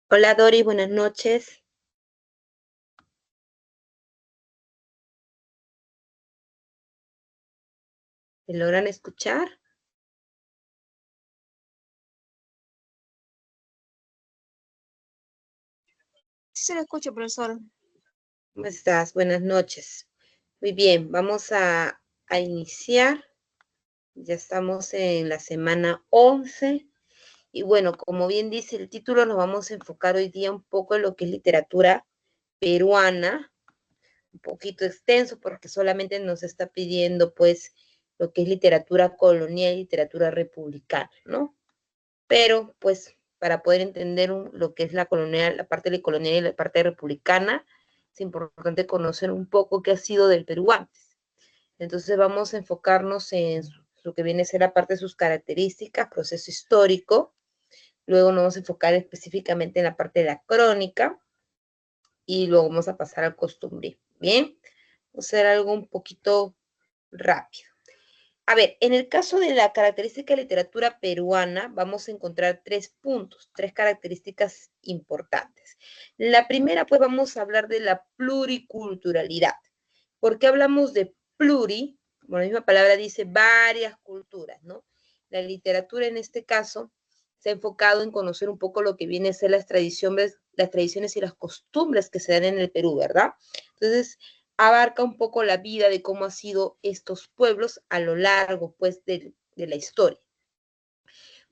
Hola Dori, buenas noches. ¿Me logran escuchar? Sí se lo escucho, profesor. ¿Cómo estás? Buenas noches. Muy bien, vamos a iniciar. Ya estamos en la semana 11. Y bueno, como bien dice el título, nos vamos a enfocar hoy día un poco en lo que es literatura peruana. Un poquito extenso porque solamente nos está pidiendo pues lo que es literatura colonial y literatura republicana, ¿no? Pero pues para poder entender lo que es la colonial, la parte de colonial y la parte republicana, es importante conocer un poco qué ha sido del Perú antes. Entonces vamos a enfocarnos en lo que viene a ser la parte de sus características, proceso histórico, luego nos vamos a enfocar específicamente en la parte de la crónica y luego vamos a pasar al costumbre. Bien, vamos a hacer algo un poquito rápido. A ver, en el caso de la característica de literatura peruana, vamos a encontrar tres puntos, tres características importantes. La primera, pues vamos a hablar de la pluriculturalidad. ¿Por qué hablamos de pluri? Bueno, la misma palabra dice varias culturas, ¿no? La literatura en este caso se ha enfocado en conocer un poco lo que viene a ser las tradiciones y las costumbres que se dan en el Perú, ¿verdad? Entonces, abarca un poco la vida de cómo han sido estos pueblos a lo largo, pues, de la historia.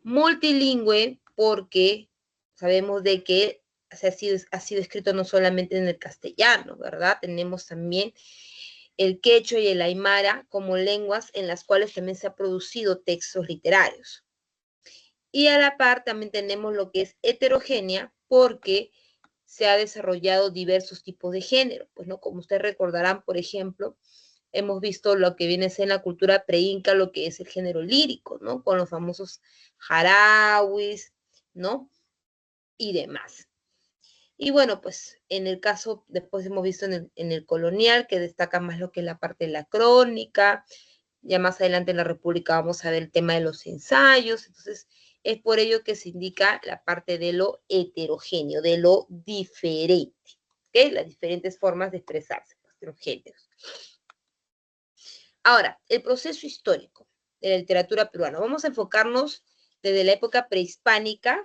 Multilingüe, porque sabemos de que ha sido escrito no solamente en el castellano, ¿verdad? Tenemos también el quechua y el aymara como lenguas en las cuales también se han producido textos literarios. Y a la par también tenemos lo que es heterogénea, porque se ha desarrollado diversos tipos de género. Pues, ¿no? Como ustedes recordarán, por ejemplo, hemos visto lo que viene a ser en la cultura preinca, lo que es el género lírico, ¿no? Con los famosos jarawis, ¿no? Y demás. Y bueno, pues en el caso, después hemos visto en el colonial, que destaca más lo que es la parte de la crónica. Ya más adelante en la República vamos a ver el tema de los ensayos. Entonces, es por ello que se indica la parte de lo heterogéneo, de lo diferente, ¿ok? Las diferentes formas de expresarse, los géneros. Ahora, el proceso histórico de la literatura peruana. Vamos a enfocarnos desde la época prehispánica,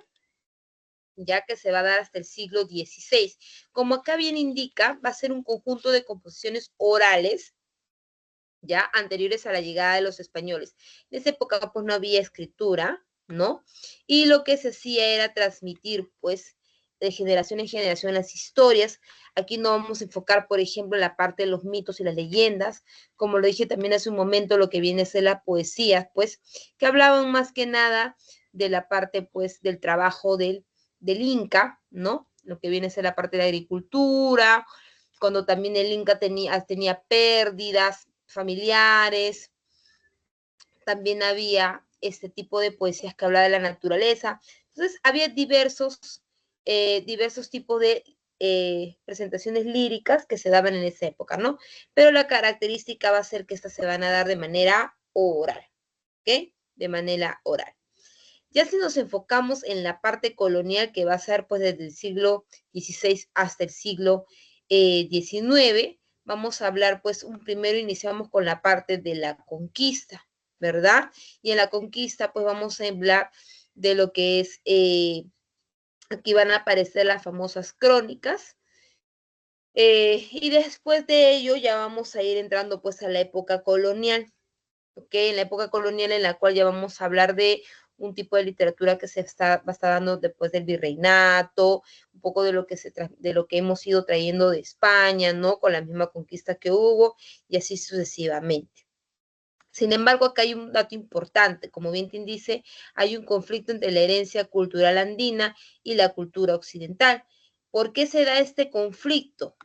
ya que se va a dar hasta el siglo XVI. Como acá bien indica, va a ser un conjunto de composiciones orales, ya anteriores a la llegada de los españoles. En esa época pues no había escritura, ¿no? Y lo que se hacía era transmitir pues de generación en generación las historias. Aquí no vamos a enfocar, por ejemplo, en la parte de los mitos y las leyendas, como lo dije también hace un momento, lo que viene a ser la poesía, pues, que hablaban más que nada de la parte pues del trabajo del Inca, ¿no? Lo que viene a ser la parte de la agricultura, cuando también el Inca tenía pérdidas familiares, también había este tipo de poesías que hablaba de la naturaleza. Entonces, había diversos tipos de presentaciones líricas que se daban en esa época, ¿no? Pero la característica va a ser que estas se van a dar de manera oral, ¿ok? De manera oral. Ya si nos enfocamos en la parte colonial, que va a ser pues desde el siglo XVI hasta el siglo XIX, vamos a hablar pues primero iniciamos con la parte de la conquista, ¿verdad? Y en la conquista pues vamos a hablar de lo que es, aquí van a aparecer las famosas crónicas, y después de ello ya vamos a ir entrando pues a la época colonial, ¿ok? En la época colonial en la cual ya vamos a hablar de un tipo de literatura que va a estar dando después del virreinato, un poco de de lo que hemos ido trayendo de España, ¿no? Con la misma conquista que hubo y así sucesivamente. Sin embargo, acá hay un dato importante, como bien te dice, hay un conflicto entre la herencia cultural andina y la cultura occidental. ¿Por qué se da este conflicto?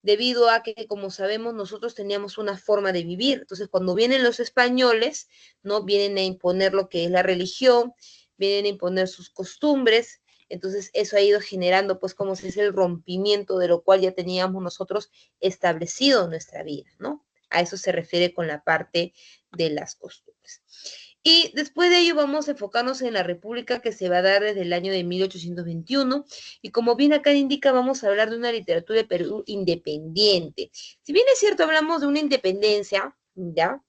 Debido a que, como sabemos, nosotros teníamos una forma de vivir. Entonces, cuando vienen los españoles, ¿no? Vienen a imponer lo que es la religión, vienen a imponer sus costumbres. Entonces, eso ha ido generando, pues, como se dice, el rompimiento de lo cual ya teníamos nosotros establecido en nuestra vida, ¿no? A eso se refiere con la parte de las costumbres. Y después de ello vamos a enfocarnos en la república que se va a dar desde el año de 1821. Y como bien acá indica, vamos a hablar de una literatura de Perú independiente. Si bien es cierto, hablamos de una independencia, ¿ya?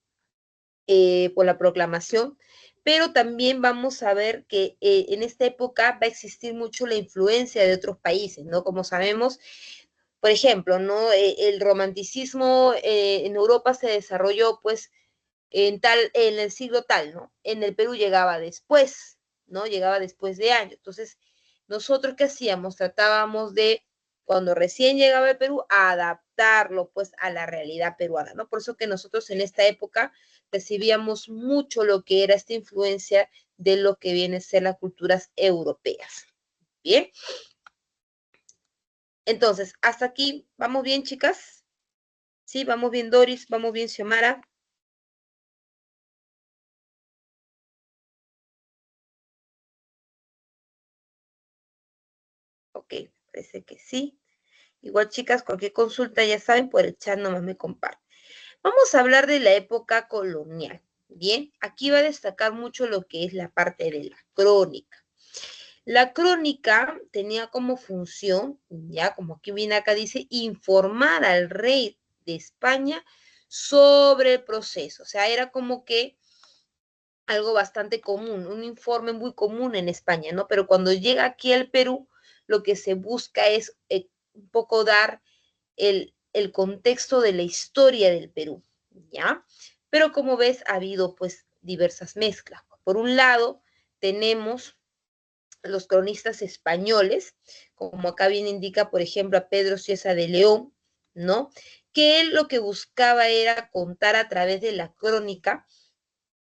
Por la proclamación, pero también vamos a ver que en esta época va a existir mucho la influencia de otros países, ¿no? Como sabemos, por ejemplo, ¿no? El romanticismo en Europa se desarrolló, pues, en el siglo tal, ¿no? En el Perú llegaba después, ¿no? Llegaba después de años. Entonces, nosotros, ¿qué hacíamos? Tratábamos de, cuando recién llegaba el Perú, adaptarlo, pues, a la realidad peruana, ¿no? Por eso que nosotros en esta época recibíamos mucho lo que era esta influencia de lo que viene a ser las culturas europeas. Bien. Entonces, hasta aquí, ¿vamos bien, chicas? Sí, vamos bien, Doris, vamos bien, Xiomara. Ok, parece que sí. Igual, chicas, cualquier consulta, ya saben, por el chat nomás me comparten. Vamos a hablar de la época colonial. Bien, aquí va a destacar mucho lo que es la parte de la crónica. La crónica tenía como función, ya como aquí viene acá dice, informar al rey de España sobre el proceso. O sea, era como que algo bastante común, un informe muy común en España, ¿no? Pero cuando llega aquí al Perú, lo que se busca es un poco dar el contexto de la historia del Perú, ¿ya? Pero como ves, ha habido pues diversas mezclas. Por un lado, tenemos los cronistas españoles, como acá bien indica, por ejemplo, a Pedro Cieza de León, ¿no? Que él lo que buscaba era contar a través de la crónica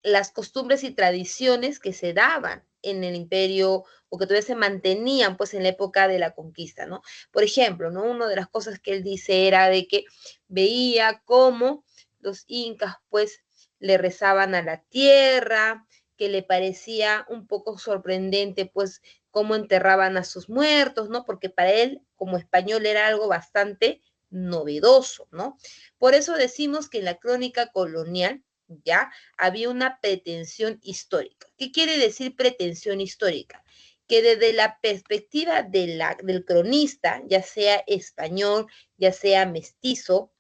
las costumbres y tradiciones que se daban en el imperio o que todavía se mantenían pues en la época de la conquista, ¿no? Por ejemplo, ¿no? Una de las cosas que él dice era de que veía cómo los incas pues le rezaban a la tierra, que le parecía un poco sorprendente pues cómo enterraban a sus muertos, ¿no? Porque para él como español era algo bastante novedoso, ¿no? Por eso decimos que en la crónica colonial, ¿ya? Había una pretensión histórica. ¿Qué quiere decir pretensión histórica? Que desde la perspectiva del cronista, ya sea español, ya sea mestizo,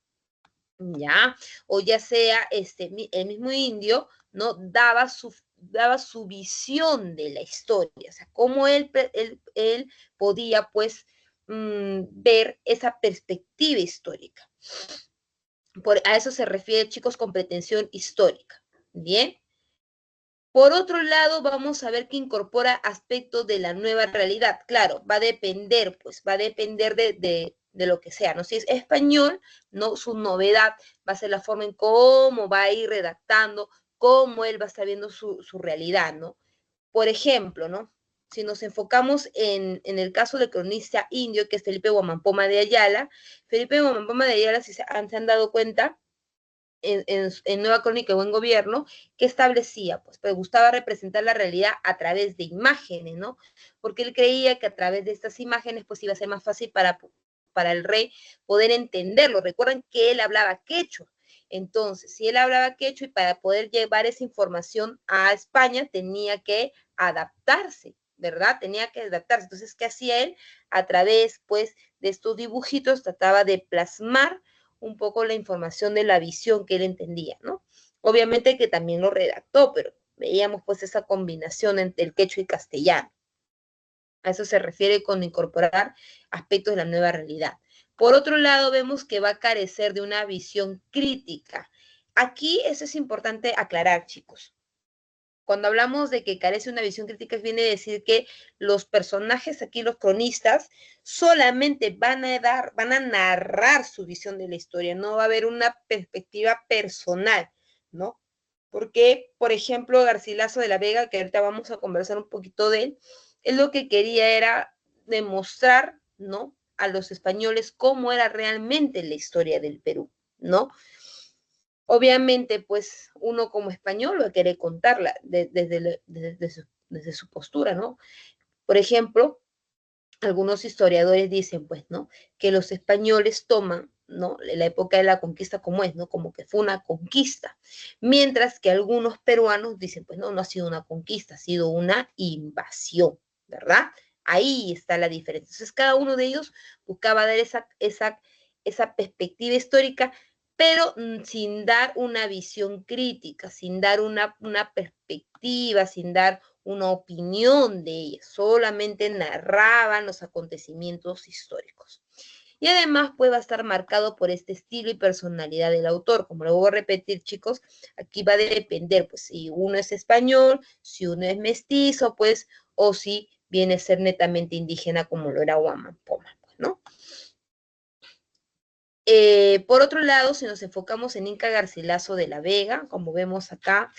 ¿ya? O ya sea el mismo indio, ¿no? Daba su visión de la historia, o sea, cómo él podía, pues, ver esa perspectiva histórica. A eso se refiere, chicos, con pretensión histórica. Bien. Por otro lado, vamos a ver que incorpora aspectos de la nueva realidad. Claro, va a depender, pues, va a depender de lo que sea, ¿no? Si es español, ¿no? Su novedad va a ser la forma en cómo va a ir redactando, cómo él va a estar viendo su realidad, ¿no? Por ejemplo, ¿no? Si nos enfocamos en el caso del cronista indio, que es Felipe Huamampoma de Ayala, Felipe Huamampoma de Ayala, si se han dado cuenta, en Nueva Crónica y Buen Gobierno, que establecía, pues gustaba representar la realidad a través de imágenes, ¿no? Porque él creía que a través de estas imágenes, pues iba a ser más fácil para el rey poder entenderlo. Recuerden que él hablaba quechua. Entonces, si él hablaba quechua y para poder llevar esa información a España tenía que adaptarse, ¿verdad? Tenía que adaptarse. Entonces, ¿qué hacía él? A través, pues, de estos dibujitos trataba de plasmar un poco la información de la visión que él entendía, ¿no? Obviamente que también lo redactó, pero veíamos pues esa combinación entre el quechua y castellano. A eso se refiere con incorporar aspectos de la nueva realidad. Por otro lado, vemos que va a carecer de una visión crítica. Aquí eso es importante aclarar, chicos. Cuando hablamos de que carece una visión crítica, viene a decir que los personajes aquí, los cronistas, solamente van a narrar su visión de la historia, no va a haber una perspectiva personal, ¿no? Porque, por ejemplo, Garcilaso de la Vega, que ahorita vamos a conversar un poquito de él lo que quería era demostrar, ¿no? A los españoles cómo era realmente la historia del Perú, ¿no? Obviamente, pues uno como español va a querer contarla desde su postura, ¿no? Por ejemplo, algunos historiadores dicen, pues, ¿no? Que los españoles toman ¿no? La época de la conquista como es, ¿no? Como que fue una conquista. Mientras que algunos peruanos dicen, pues no, no ha sido una conquista, ha sido una invasión, ¿verdad? Ahí está la diferencia. Entonces, cada uno de ellos buscaba dar esa perspectiva histórica, pero sin dar una visión crítica, sin dar una perspectiva, sin dar una opinión de ella, solamente narraban los acontecimientos históricos. Y además pues va a estar marcado por este estilo y personalidad del autor. Como lo voy a repetir, chicos, aquí va a depender, pues, si uno es español, si uno es mestizo, pues, o si viene a ser netamente indígena como lo era Guamán Poma, pues, ¿no? Por otro lado, si nos enfocamos en Inca Garcilaso de la Vega, como vemos acá,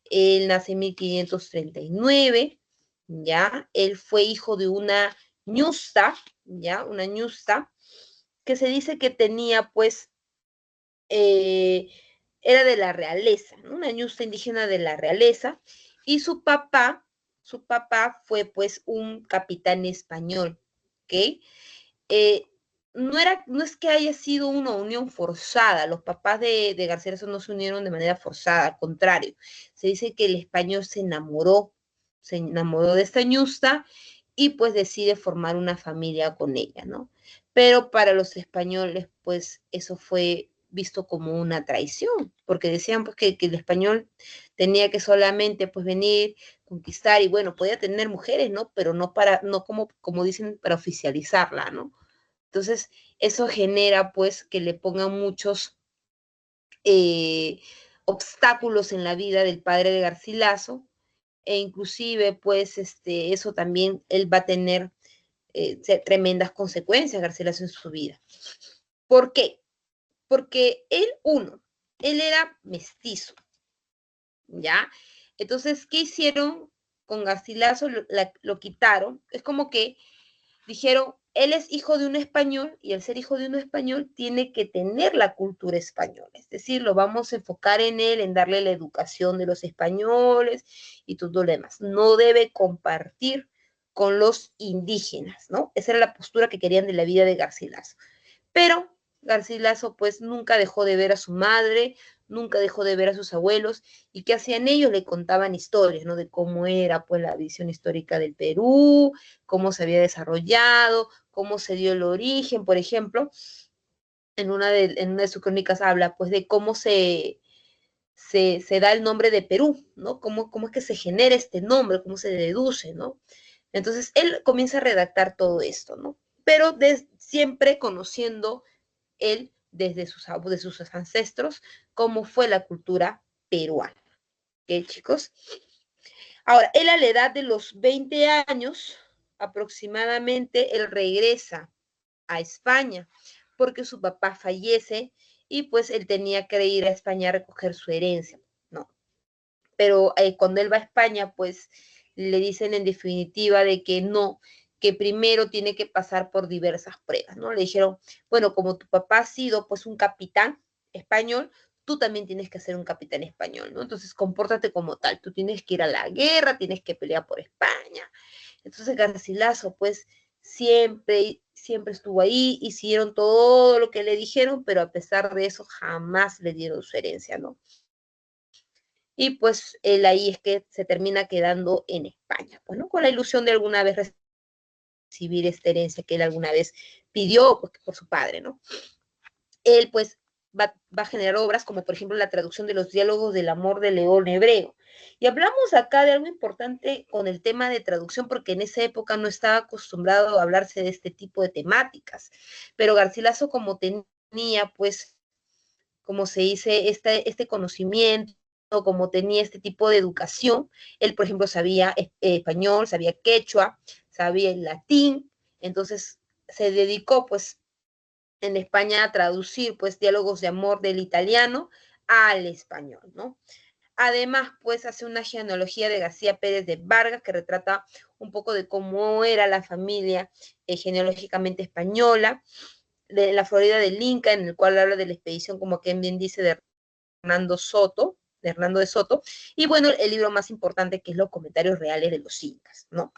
él nace en 1539, ¿ya? Él fue hijo de una ñusta, ¿ya? Una ñusta, que se dice que tenía, pues, era de la realeza, ¿no? Una ñusta indígena de la realeza, y su papá fue, pues, un capitán español, ¿ok? Eh, no es que haya sido una unión forzada, los papás de Garcilaso no se unieron de manera forzada, al contrario, se dice que el español se enamoró de esta ñusta y pues decide formar una familia con ella, ¿no? Pero para los españoles, pues eso fue visto como una traición, porque decían pues que el español tenía que solamente pues venir, conquistar y bueno, podía tener mujeres, ¿no? Pero no como dicen, para oficializarla, ¿no? Entonces, eso genera pues que le pongan muchos obstáculos en la vida del padre de Garcilaso, e inclusive pues eso también él va a tener tremendas consecuencias, Garcilaso, en su vida. ¿Por qué? Porque él era mestizo, ¿ya? Entonces, ¿qué hicieron con Garcilaso? Lo quitaron. Es como que dijeron, él es hijo de un español y al ser hijo de un español tiene que tener la cultura española. Es decir, lo vamos a enfocar en él, en darle la educación de los españoles y todo lo demás. No debe compartir con los indígenas, ¿no? Esa era la postura que querían de la vida de Garcilaso. Pero Garcilaso pues nunca dejó de ver a su madre, nunca dejó de ver a sus abuelos, y qué hacían ellos, le contaban historias, ¿no? De cómo era pues la visión histórica del Perú, cómo se había desarrollado, cómo se dio el origen, por ejemplo, en una de sus crónicas habla pues de cómo se da el nombre de Perú, ¿no? Cómo es que se genera este nombre, cómo se deduce, ¿no? Entonces él comienza a redactar todo esto, ¿no? Pero siempre conociendo él desde de sus ancestros, cómo fue la cultura peruana. ¿Ok, chicos? Ahora, él a la edad de los 20 años, aproximadamente, él regresa a España, porque su papá fallece y pues él tenía que ir a España a recoger su herencia, ¿no? Pero cuando él va a España, pues le dicen en definitiva de que no, que primero tiene que pasar por diversas pruebas, ¿no? Le dijeron, bueno, como tu papá ha sido pues un capitán español, tú también tienes que ser un capitán español, ¿no? Entonces, compórtate como tal, tú tienes que ir a la guerra, tienes que pelear por España. Entonces, Garcilaso, pues, siempre estuvo ahí, hicieron todo lo que le dijeron, pero a pesar de eso, jamás le dieron su herencia, ¿no? Y pues él ahí es que se termina quedando en España, pues, ¿no? Con la ilusión de alguna vez recibir esta herencia que él alguna vez pidió pues, por su padre, ¿no? Él pues va a generar obras como por ejemplo la traducción de los diálogos del amor de León Hebreo. Y hablamos acá de algo importante con el tema de traducción porque en esa época no estaba acostumbrado a hablarse de este tipo de temáticas, pero Garcilaso como tenía pues, como se dice, este conocimiento, como tenía este tipo de educación, él, por ejemplo, sabía español, sabía quechua, sabía el latín, entonces se dedicó, pues, en España a traducir, pues, diálogos de amor del italiano al español, ¿no? Además, pues, hace una genealogía de García Pérez de Vargas que retrata un poco de cómo era la familia genealógicamente española, de la Florida del Inca, en el cual habla de la expedición, como quien bien dice, de Hernando de Soto, y bueno, el libro más importante que es los comentarios reales de los incas, ¿no?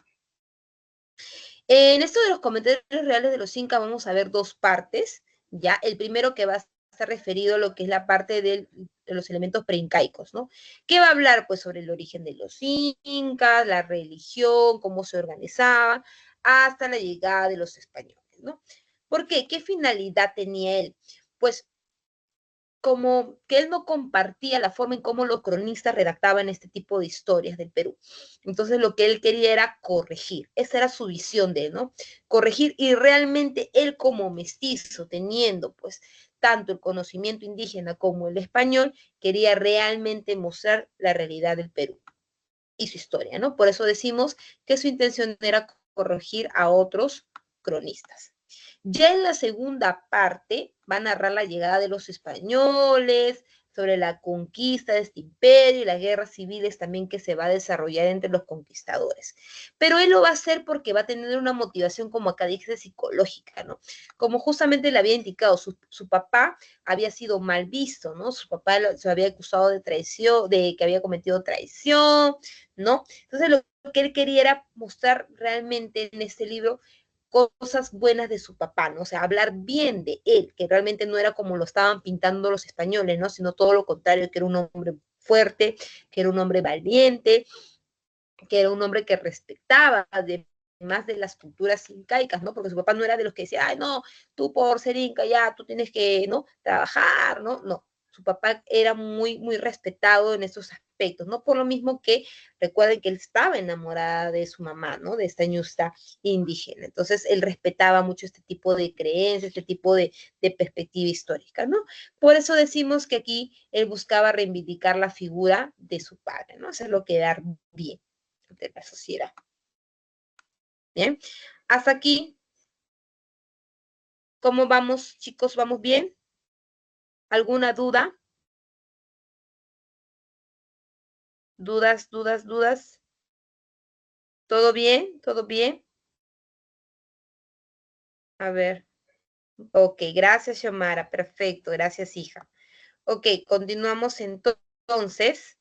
En esto de los comentarios reales de los incas vamos a ver dos partes, Ya, el primero que va a estar referido a lo que es la parte de los elementos preincaicos, ¿no? Que va a hablar, pues, sobre el origen de los incas, la religión, cómo se organizaba, hasta la llegada de los españoles, ¿no? ¿Por qué? ¿Qué finalidad tenía él? Pues como que él no compartía la forma en cómo los cronistas redactaban este tipo de historias del Perú. Entonces lo que él quería era corregir, esa era su visión de él, ¿no? Corregir y realmente él como mestizo, teniendo pues tanto el conocimiento indígena como el español, quería realmente mostrar la realidad del Perú y su historia, ¿no? Por eso decimos que su intención era corregir a otros cronistas. Ya en la segunda parte va a narrar la llegada de los españoles, sobre la conquista de este imperio y las guerras civiles también que se va a desarrollar entre los conquistadores. Pero él lo va a hacer porque va a tener una motivación, como acá dice, psicológica, ¿no? Como justamente le había indicado, su papá había sido mal visto, ¿no? Su papá se había acusado de traición, de que había cometido traición, ¿no? Entonces lo que él quería era mostrar realmente en este libro cosas buenas de su papá, ¿no? O sea, hablar bien de él, que realmente no era como lo estaban pintando los españoles, ¿no? Sino todo lo contrario, que era un hombre fuerte, que era un hombre valiente, que era un hombre que respetaba más de las culturas incaicas, ¿no? Porque su papá no era de los que decía, ay, no, tú por ser inca ya, tú tienes que, ¿no? Trabajar, ¿no? No, su papá era muy, muy respetado en esos aspectos, ¿no? Por lo mismo que recuerden que él estaba enamorada de su mamá, ¿no? De esta ñusta indígena. Entonces, él respetaba mucho este tipo de creencias, este tipo de perspectiva histórica, ¿no? Por eso decimos que aquí él buscaba reivindicar la figura de su padre, ¿no? Hacerlo quedar bien de la sociedad. Bien, hasta aquí, ¿cómo vamos, chicos? ¿Vamos bien? ¿Alguna duda? ¿Dudas, dudas, dudas? ¿Todo bien? ¿Todo bien? A ver. Ok, gracias, Xiomara. Perfecto, gracias, hija. Ok, continuamos entonces.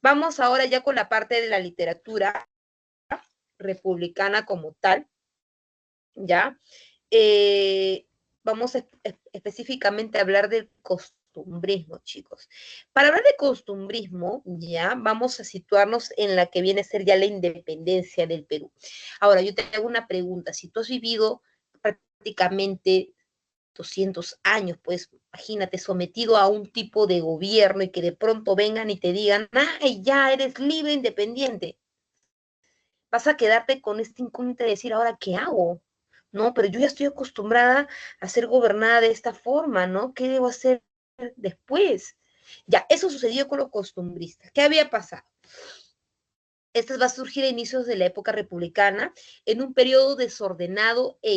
Vamos ahora ya con la parte de la literatura republicana como tal, ¿ya? Vamos específicamente a hablar del costumbrismo, chicos. Para hablar de costumbrismo, ya vamos a situarnos en la que viene a ser ya la independencia del Perú. Ahora, yo te hago una pregunta. Si tú has vivido prácticamente 200 años, pues imagínate, sometido a un tipo de gobierno y que de pronto vengan y te digan, ay, ya eres libre, independiente, vas a quedarte con este incógnita de decir, ahora, ¿qué hago? No, pero yo ya estoy acostumbrada a ser gobernada de esta forma, ¿no? ¿Qué debo hacer después? Ya, eso sucedió con los costumbristas. ¿Qué había pasado? Esta va a surgir a inicios de la época republicana en un periodo desordenado e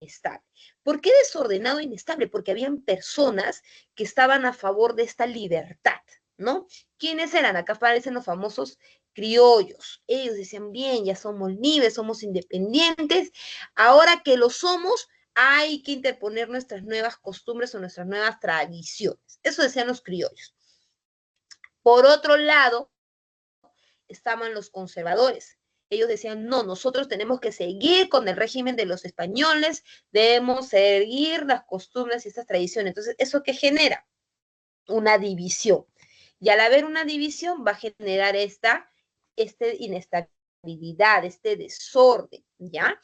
inestable. ¿Por qué desordenado e inestable? Porque habían personas que estaban a favor de esta libertad, ¿no? ¿Quiénes eran? Acá aparecen los famosos criollos. Ellos decían, bien, ya somos libres, somos independientes, ahora que lo somos, hay que interponer nuestras nuevas costumbres o nuestras nuevas tradiciones. Eso decían los criollos. Por otro lado, estaban los conservadores. Ellos decían, no, nosotros tenemos que seguir con el régimen de los españoles, debemos seguir las costumbres y estas tradiciones. Entonces, ¿eso qué genera? Una división. Y al haber una división va a generar esta inestabilidad, este desorden, ¿ya?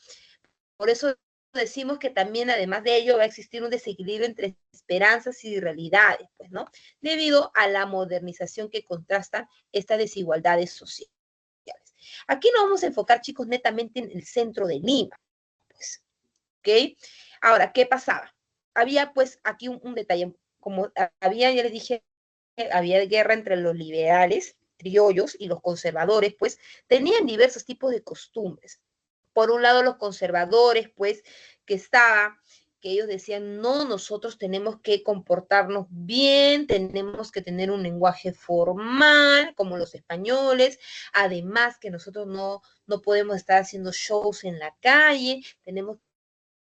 Por eso decimos que también, además de ello, va a existir un desequilibrio entre esperanzas y realidades, pues, ¿no? Debido a la modernización que contrastan estas desigualdades sociales. Aquí nos vamos a enfocar, chicos, netamente en el centro de Lima, pues, ¿ok? Ahora, ¿qué pasaba? Había, pues, aquí un detalle, como había, ya les dije, había guerra entre los liberales, criollos, y los conservadores, pues, tenían diversos tipos de costumbres. Por un lado, los conservadores, pues, que ellos decían, no, nosotros tenemos que comportarnos bien, tenemos que tener un lenguaje formal, como los españoles, además que nosotros no podemos estar haciendo shows en la calle, tenemos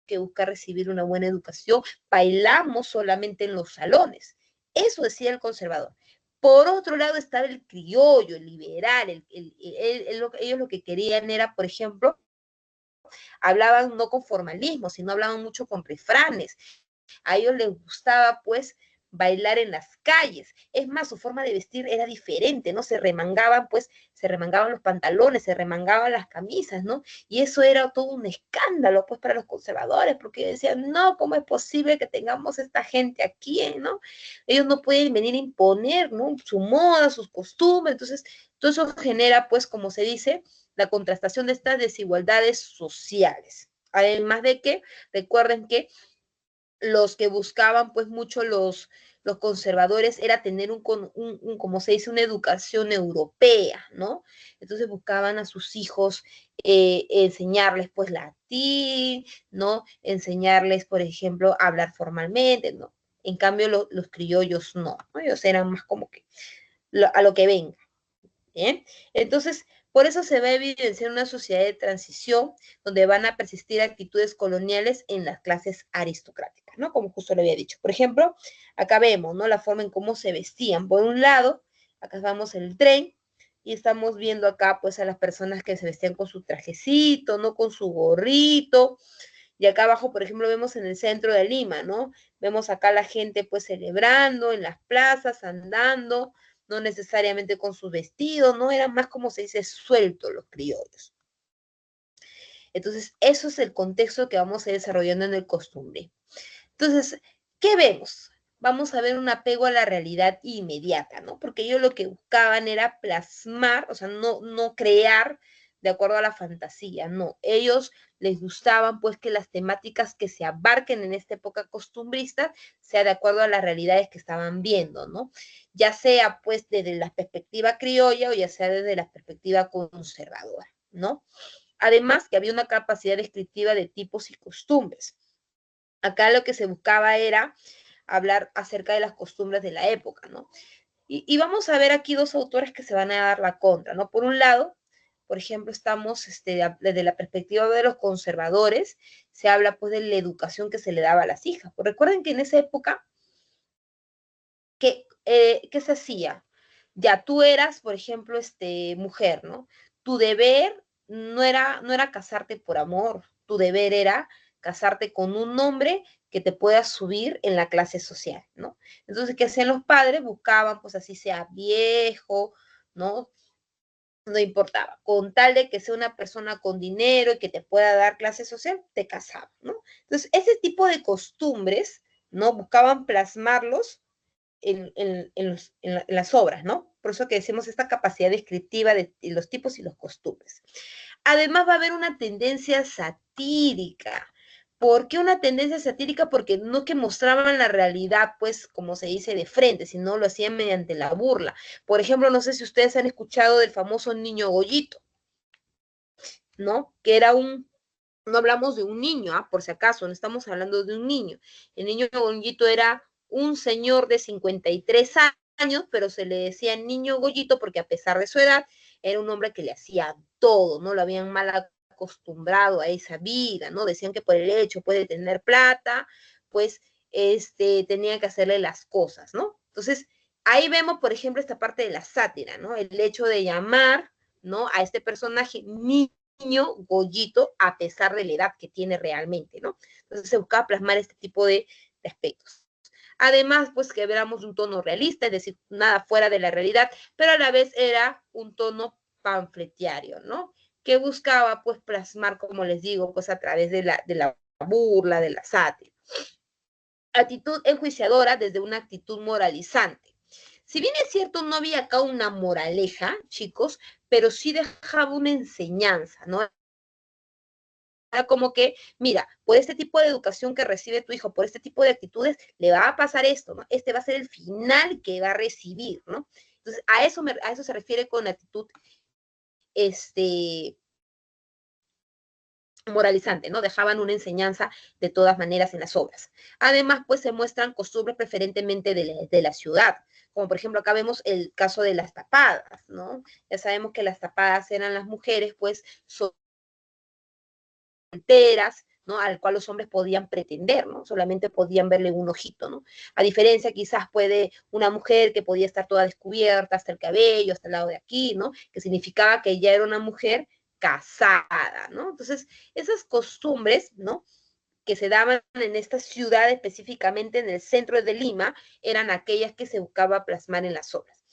que buscar recibir una buena educación, bailamos solamente en los salones. Eso decía el conservador. Por otro lado estaba el criollo, el liberal, ellos lo que querían era, por ejemplo, hablaban no con formalismo, sino hablaban mucho con refranes. A ellos les gustaba, pues, bailar en las calles. Es más, su forma de vestir era diferente, ¿no? Se remangaban, pues, se remangaban los pantalones, se remangaban las camisas, ¿no? Y eso era todo un escándalo, pues, para los conservadores, porque decían, no, ¿cómo es posible que tengamos esta gente aquí, ¿no? Ellos no pueden venir a imponer, ¿no? Su moda, sus costumbres. Entonces, todo eso genera, pues, como se dice, la contrastación de estas desigualdades sociales. Además de que, recuerden que los que buscaban pues mucho los conservadores era tener como se dice, una educación europea, ¿no? Entonces buscaban a sus hijos enseñarles pues latín, ¿no? Enseñarles, por ejemplo, a hablar formalmente, ¿no? En cambio, los criollos no, ellos eran más como que a lo que venga. ¿Bien? Entonces, por eso se va a evidenciar una sociedad de transición donde van a persistir actitudes coloniales en las clases aristocráticas, ¿no? Como justo le había dicho. Por ejemplo, acá vemos, ¿no? La forma en cómo se vestían. Por un lado, acá vamos el tren y estamos viendo acá, pues, a las personas que se vestían con su trajecito, ¿no? Con su gorrito. Y acá abajo, por ejemplo, vemos en el centro de Lima, ¿no? Vemos acá la gente, pues, celebrando en las plazas, andando, no necesariamente con sus vestidos, ¿no? Eran más, como se dice, sueltos los criollos. Entonces, eso es el contexto que vamos a ir desarrollando en el costumbre. Entonces, ¿qué vemos? Vamos a ver un apego a la realidad inmediata, ¿no? Porque ellos lo que buscaban era plasmar, o sea, no crear de acuerdo a la fantasía, no. Ellos les gustaban, pues, que las temáticas que se abarquen en esta época costumbrista sea de acuerdo a las realidades que estaban viendo, ¿no? Ya sea, pues, desde la perspectiva criolla o ya sea desde la perspectiva conservadora, ¿no? Además, que había una capacidad descriptiva de tipos y costumbres. Acá lo que se buscaba era hablar acerca de las costumbres de la época, ¿no? Y vamos a ver aquí dos autores que se van a dar la contra, ¿no? Por un lado, por ejemplo, estamos desde la perspectiva de los conservadores, se habla pues de la educación que se le daba a las hijas. Pues recuerden que en esa época, ¿qué se hacía? Ya tú eras, por ejemplo, mujer, ¿no? Tu deber no era casarte por amor, tu deber era casarte con un hombre que te pueda subir en la clase social, ¿no? Entonces, ¿qué hacían los padres? Buscaban, pues así sea viejo, ¿no? No importaba, con tal de que sea una persona con dinero y que te pueda dar clase social, te casaban, ¿no? Entonces, ese tipo de costumbres, ¿no? Buscaban plasmarlos en las obras, ¿no? Por eso que decimos esta capacidad descriptiva de los tipos y los costumbres. Además va a haber una tendencia satírica. ¿Por qué una tendencia satírica? Porque no que mostraban la realidad, pues, como se dice, de frente, sino lo hacían mediante la burla. Por ejemplo, no sé si ustedes han escuchado del famoso niño Goyito, ¿no? Que era no hablamos de un niño, por si acaso, no estamos hablando de un niño. El niño Goyito era un señor de 53 años, pero se le decía niño Goyito porque a pesar de su edad, era un hombre que le hacía todo, ¿no? Lo habían mal acostumbrado a esa vida, ¿no? Decían que por el hecho puede tener plata, pues, tenía que hacerle las cosas, ¿no? Entonces, ahí vemos, por ejemplo, esta parte de la sátira, ¿no? El hecho de llamar, ¿no? A este personaje niño Goyito a pesar de la edad que tiene realmente, ¿no? Entonces se buscaba plasmar este tipo de aspectos. Además, pues que éramos un tono realista, es decir, nada fuera de la realidad, pero a la vez era un tono panfletiario, ¿no? Que buscaba, pues, plasmar, como les digo, pues a través de la burla, de la sátira. Actitud enjuiciadora desde una actitud moralizante. Si bien es cierto, no había acá una moraleja, chicos, pero sí dejaba una enseñanza, ¿no? Como que, mira, por este tipo de educación que recibe tu hijo, por este tipo de actitudes, le va a pasar esto, ¿no? Este va a ser el final que va a recibir, ¿no? Entonces, a eso se refiere con actitud, moralizante, ¿no? Dejaban una enseñanza de todas maneras en las obras. Además, pues se muestran costumbres preferentemente de la ciudad, como por ejemplo acá vemos el caso de las tapadas, ¿no? Ya sabemos que las tapadas eran las mujeres, pues, solteras, ¿no? Al cual los hombres podían pretender, ¿no? Solamente podían verle un ojito, ¿no? A diferencia quizás puede una mujer que podía estar toda descubierta hasta el cabello, hasta el lado de aquí, ¿no? Que significaba que ella era una mujer casada, ¿no? Entonces, esas costumbres, ¿no? que se daban en esta ciudad, específicamente en el centro de Lima, eran aquellas que se buscaba plasmar en las obras.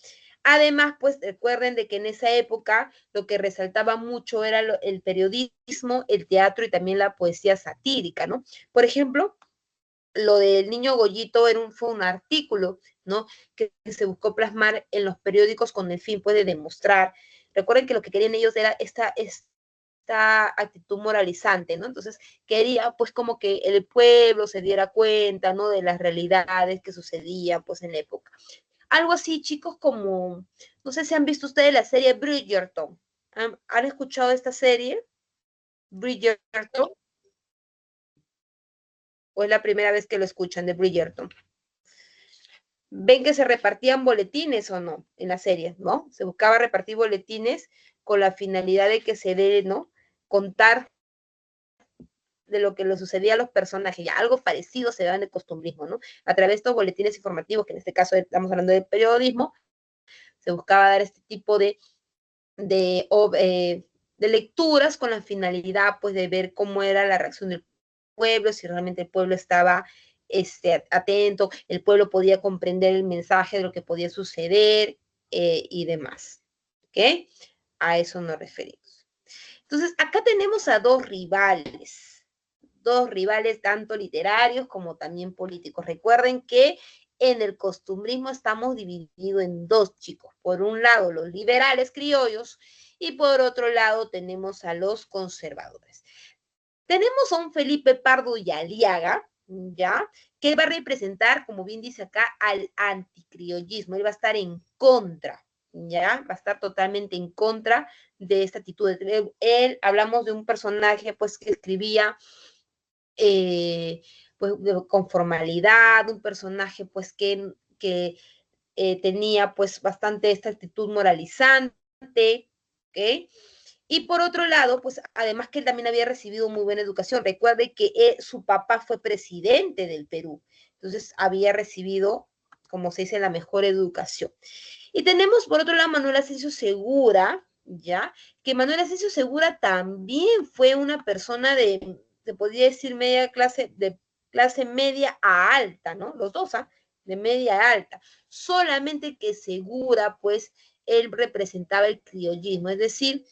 Además, pues recuerden de que en esa época lo que resaltaba mucho era el periodismo, el teatro y también la poesía satírica, ¿no? Por ejemplo, lo del niño Goyito fue un artículo, ¿no? Que se buscó plasmar en los periódicos con el fin, pues, de demostrar. Recuerden que lo que querían ellos era esta actitud moralizante, ¿no? Entonces, quería, pues, como que el pueblo se diera cuenta, ¿no? De las realidades que sucedían, pues, en la época. Algo así, chicos, como, no sé si han visto ustedes la serie Bridgerton. ¿Han escuchado esta serie? Bridgerton. ¿O es la primera vez que lo escuchan de Bridgerton? Ven que se repartían boletines o no en la serie, ¿no? Se buscaba repartir boletines con la finalidad de que se dé, ¿no? Contar de lo que le sucedía a los personajes, ya algo parecido se da en el costumbrismo, ¿no? A través de estos boletines informativos, que en este caso estamos hablando de periodismo, se buscaba dar este tipo de, de lecturas con la finalidad, pues, de ver cómo era la reacción del pueblo, si realmente el pueblo estaba atento, el pueblo podía comprender el mensaje de lo que podía suceder y demás. ¿Ok? A eso nos referimos. Entonces, acá tenemos a dos rivales tanto literarios como también políticos. Recuerden que en el costumbrismo estamos divididos en dos, chicos. Por un lado, los liberales criollos y por otro lado tenemos a los conservadores. Tenemos a un Felipe Pardo y Aliaga, ¿ya? Que va a representar, como bien dice acá, al anticriollismo. Él va a estar en contra, ¿ya? Va a estar totalmente en contra de esta actitud. Él hablamos de un personaje, pues, que escribía pues, con formalidad, un personaje, pues, que tenía, pues, bastante esta actitud moralizante, ¿ok? Y por otro lado, pues además que él también había recibido muy buena educación. Recuerde que su papá fue presidente del Perú, entonces había recibido, como se dice, la mejor educación. Y tenemos por otro lado Manuel Asensio Segura, ¿ya? Que Manuel Asensio Segura también fue una persona se podría decir media clase, de clase media a alta, ¿no? Los dos, ¿ah? De media a alta. Solamente que Segura, pues, él representaba el criollismo, es decir,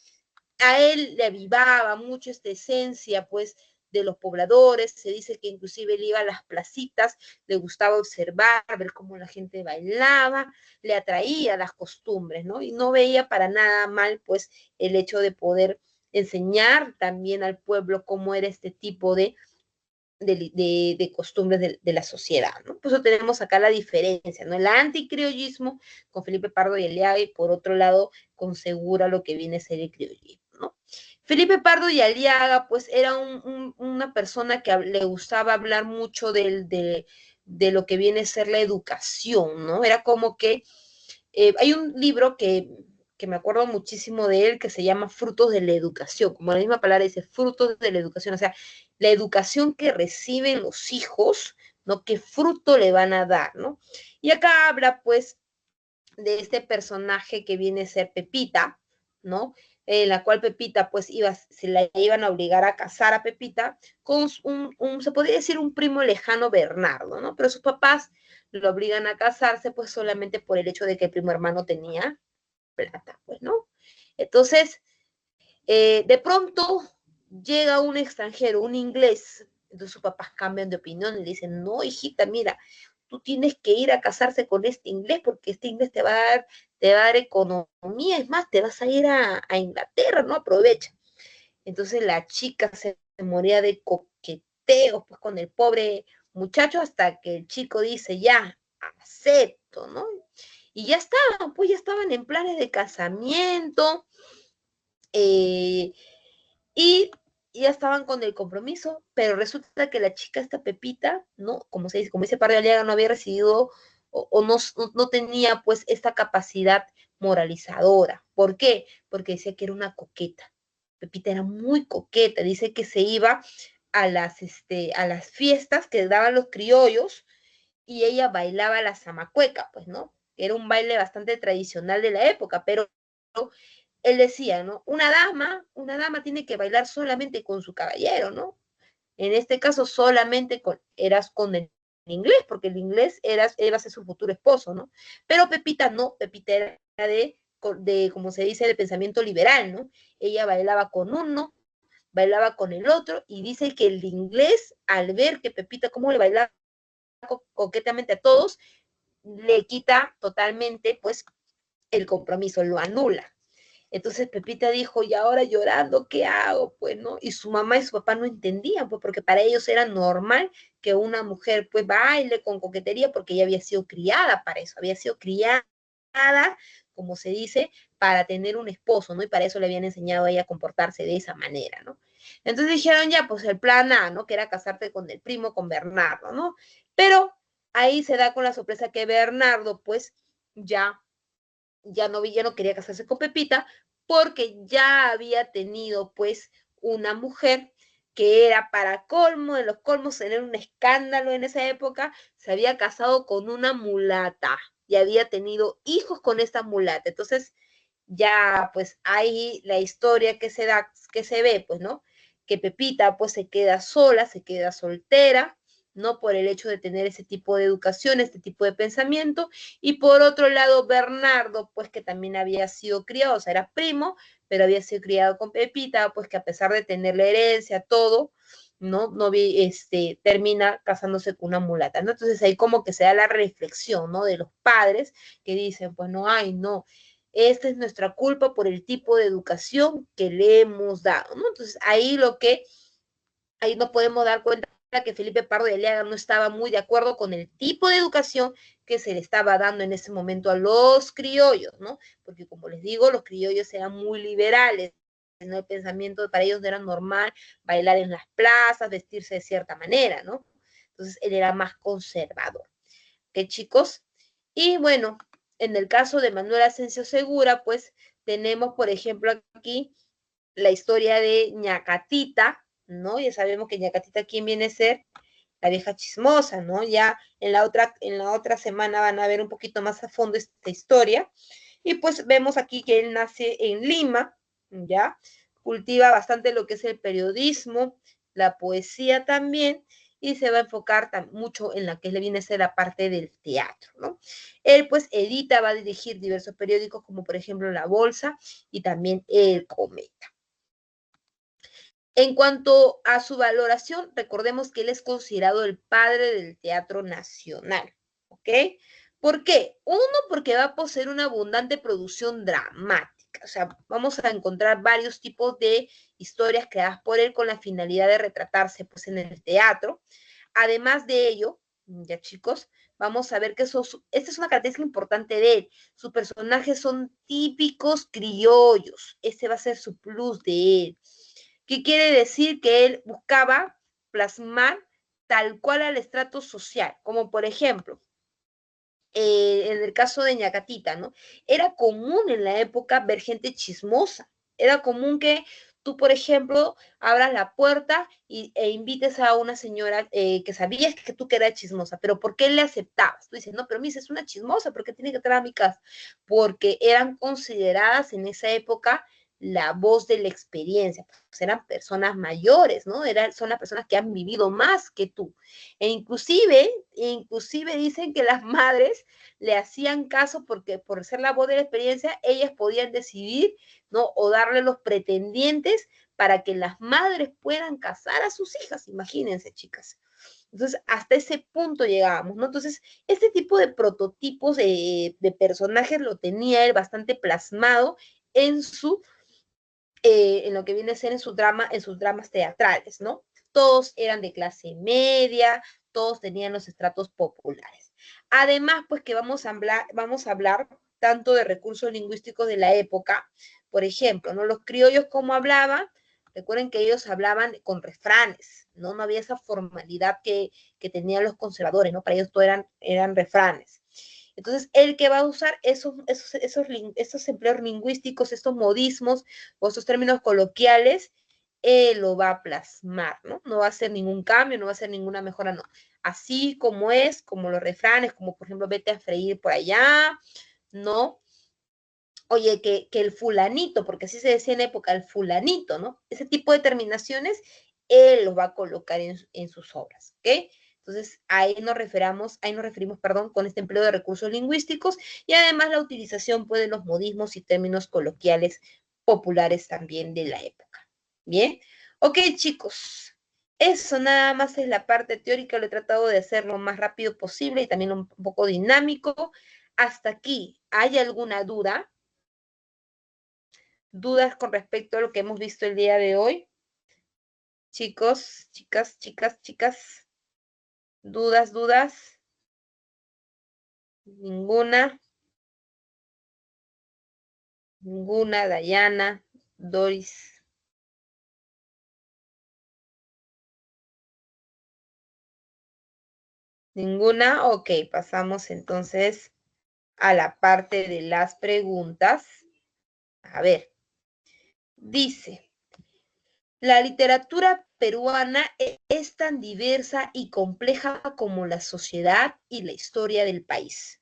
a él le avivaba mucho esta esencia, pues, de los pobladores. Se dice que inclusive él iba a las placitas, le gustaba observar, ver cómo la gente bailaba, le atraía las costumbres, ¿no? Y no veía para nada mal, pues, el hecho de poder enseñar también al pueblo cómo era este tipo de costumbres de la sociedad, ¿no? Por eso tenemos acá la diferencia, ¿no? El anticriollismo con Felipe Pardo y Aliaga y por otro lado con Segura lo que viene a ser el criollismo, ¿no? Felipe Pardo y Aliaga, pues era una persona que le gustaba hablar mucho de lo que viene a ser la educación, ¿no? Era como que hay un libro que me acuerdo muchísimo de él, que se llama Frutos de la Educación, como la misma palabra dice, frutos de la educación, o sea, la educación que reciben los hijos, ¿no? ¿Qué fruto le van a dar, ¿no? Y acá habla, pues, de este personaje que viene a ser Pepita, ¿no? En la cual Pepita, pues, se la iban a obligar a casar a Pepita con se podría decir un primo lejano, Bernardo, ¿no? Pero sus papás lo obligan a casarse, pues, solamente por el hecho de que el primo hermano tenía plata, pues, ¿no? Entonces, de pronto llega un extranjero, un inglés, entonces sus papás cambian de opinión y le dicen, no, hijita, mira, tú tienes que ir a casarse con este inglés porque este inglés te va a dar economía, es más, te vas a ir a Inglaterra, ¿no? Aprovecha. Entonces la chica se moría de coqueteo, pues, con el pobre muchacho hasta que el chico dice, ya, acepto, ¿no? Y ya estaban, pues ya estaban en planes de casamiento, eh, y ya estaban con el compromiso, pero resulta que la chica, esta Pepita, ¿no? Como dice Pardo Aliaga, no había recibido o no tenía pues esta capacidad moralizadora. ¿Por qué? Porque decía que era una coqueta. Pepita era muy coqueta, dice que se iba a las fiestas que daban los criollos y ella bailaba la zamacueca, pues, ¿no? Era un baile bastante tradicional de la época, pero él decía, ¿no? Una dama tiene que bailar solamente con su caballero, ¿no? En este caso solamente eras con el inglés, porque el inglés él va a ser su futuro esposo, ¿no? Pero Pepita no, Pepita era como se dice, de pensamiento liberal, ¿no? Ella bailaba con uno, bailaba con el otro, y dice que el inglés, al ver que Pepita cómo le bailaba coquetamente a todos, le quita totalmente, pues, el compromiso, lo anula. Entonces Pepita dijo, y ahora llorando, ¿qué hago? Pues, ¿no? Y su mamá y su papá no entendían, pues, porque para ellos era normal que una mujer, pues, baile con coquetería, porque ella había sido criada para eso, había sido criada, como se dice, para tener un esposo, ¿no? Y para eso le habían enseñado a ella a comportarse de esa manera, ¿no? Entonces dijeron ya, pues, el plan A, ¿no? Que era casarte con el primo, con Bernardo, ¿no? Pero ahí se da con la sorpresa que Bernardo, pues, ya no quería casarse con Pepita porque ya había tenido pues una mujer que era para colmo de los colmos, tener un escándalo en esa época, se había casado con una mulata y había tenido hijos con esta mulata. Entonces ya pues ahí la historia que se da, que se ve, pues, ¿no? Que Pepita pues se queda sola, se queda soltera, ¿no? Por el hecho de tener ese tipo de educación, este tipo de pensamiento. Y por otro lado, Bernardo, pues que también había sido criado, o sea, era primo, pero había sido criado con Pepita, pues que a pesar de tener la herencia, todo, ¿no? Termina casándose con una mulata, ¿no? Entonces ahí como que se da la reflexión, ¿no? De los padres que dicen, pues no, ay, no, esta es nuestra culpa por el tipo de educación que le hemos dado, ¿no? Entonces ahí nos podemos dar cuenta que Felipe Pardo de Aliaga no estaba muy de acuerdo con el tipo de educación que se le estaba dando en ese momento a los criollos, ¿no? Porque como les digo, los criollos eran muy liberales, ¿no? El pensamiento para ellos no era normal bailar en las plazas, vestirse de cierta manera, ¿no? Entonces él era más conservador. ¿Qué, chicos? Y bueno, en el caso de Manuel Asensio Segura, pues tenemos, por ejemplo, aquí la historia de Ñacatita, ¿no? Ya sabemos que Ñacatita, ¿quién viene a ser? La vieja chismosa, ¿no? Ya en la otra semana van a ver un poquito más a fondo esta historia. Y pues vemos aquí que él nace en Lima, ¿ya? Cultiva bastante lo que es el periodismo, la poesía también, y se va a enfocar mucho en la que le viene a ser la parte del teatro, ¿no? Él pues edita, va a dirigir diversos periódicos como por ejemplo La Bolsa y también El Cometa. En cuanto a su valoración, recordemos que él es considerado el padre del teatro nacional, ¿ok? ¿Por qué? Uno, porque va a poseer una abundante producción dramática, o sea, vamos a encontrar varios tipos de historias creadas por él con la finalidad de retratarse pues en el teatro. Además de ello, ya chicos, vamos a ver que esta es una característica importante de él. Sus personajes son típicos criollos. Ese va a ser su plus de él. ¿Qué quiere decir? Que él buscaba plasmar tal cual al estrato social, como por ejemplo, en el caso de Ñacatita, ¿no? Era común en la época ver gente chismosa. Era común que tú, por ejemplo, abras la puerta e invites a una señora que sabías que tú que eras chismosa, pero ¿por qué le aceptabas? Tú dices, no, pero Misa es una chismosa, ¿por qué tiene que entrar a mi casa? Porque eran consideradas en esa época la voz de la experiencia, pues eran personas mayores, ¿no? Son las personas que han vivido más que tú. Inclusive dicen que las madres le hacían caso porque por ser la voz de la experiencia, ellas podían decidir, ¿no? O darle los pretendientes para que las madres puedan casar a sus hijas, imagínense, chicas. Entonces, hasta ese punto llegábamos, ¿no? Entonces, este tipo de prototipos de personajes lo tenía él bastante plasmado en en lo que viene a ser en sus dramas teatrales, ¿no? Todos eran de clase media, todos tenían los estratos populares. Además, pues que vamos a hablar tanto de recursos lingüísticos de la época, por ejemplo, ¿no? Los criollos, ¿cómo hablaban? Recuerden que ellos hablaban con refranes, ¿no? No había esa formalidad que tenían los conservadores, ¿no? Para ellos todo eran refranes. Entonces, el que va a usar esos empleos lingüísticos, estos modismos o estos términos coloquiales, lo va a plasmar, ¿no? No va a hacer ningún cambio, no va a hacer ninguna mejora, no. Así como es, como los refranes, como por ejemplo, vete a freír por allá, ¿no? Oye, que el fulanito, porque así se decía en época, el fulanito, ¿no? Ese tipo de terminaciones, él los va a colocar en sus obras, ¿ok? Entonces, ahí nos referimos, perdón, con este empleo de recursos lingüísticos y además la utilización pues, de los modismos y términos coloquiales populares también de la época. Bien, ok chicos, eso nada más es la parte teórica, lo he tratado de hacer lo más rápido posible y también un poco dinámico. Hasta aquí, ¿hay alguna duda? ¿Dudas con respecto a lo que hemos visto el día de hoy? Chicos, chicas, dudas, ninguna, Dayana, Doris. Ninguna, ok, pasamos entonces a la parte de las preguntas. A ver, dice, la literatura peruana es tan diversa y compleja como la sociedad y la historia del país.